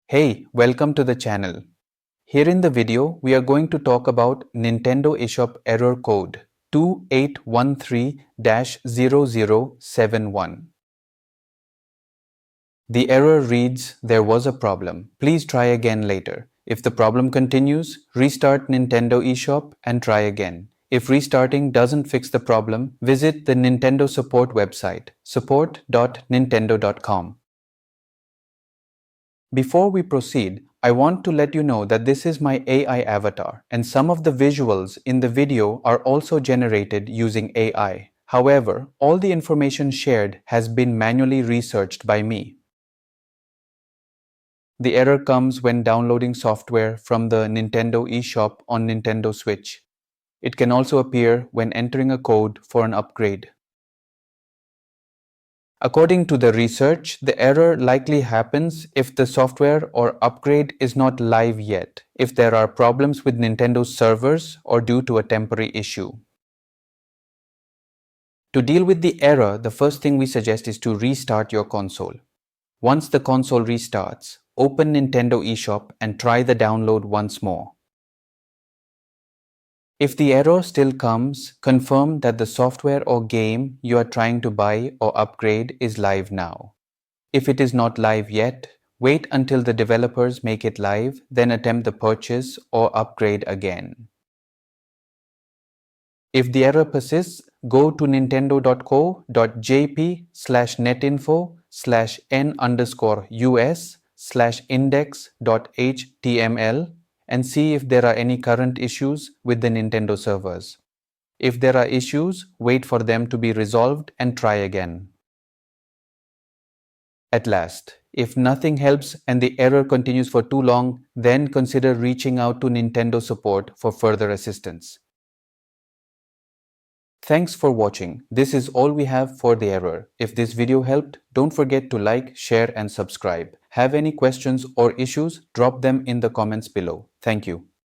Hey, welcome to the channel. Here in the video, we are going to talk about Nintendo eShop error code 2813-0071. The error reads, "There was a problem. Please try again later." If the problem continues, restart Nintendo eShop and try again. If restarting doesn't fix the problem, visit the Nintendo support website, support.nintendo.com. Before we proceed, I want to let you know that this is my AI avatar, and some of the visuals in the video are also generated using AI. However, all the information shared has been manually researched by me. The error comes when downloading software from the Nintendo eShop on Nintendo Switch. It can also appear when entering a code for an upgrade. According to the research, the error likely happens if the software or upgrade is not live yet, if there are problems with Nintendo's servers, or due to a temporary issue. To deal with the error, the first thing we suggest is to restart your console. Once the console restarts, open Nintendo eShop and try the download once more. If the error still comes, confirm that the software or game you are trying to buy or upgrade is live now. If it is not live yet, wait until the developers make it live, then attempt the purchase or upgrade again. If the error persists, go to nintendo.co.jp/net-info/n_us/index.html and see if there are any current issues with the Nintendo servers. If there are issues, wait for them to be resolved and try again. At last, if nothing helps and the error continues for too long, then consider reaching out to Nintendo support for further assistance. Thanks for watching. This is all we have for the error. If this video helped, don't forget to like, share and subscribe. Have any questions or issues? Drop them in the comments below. Thank you.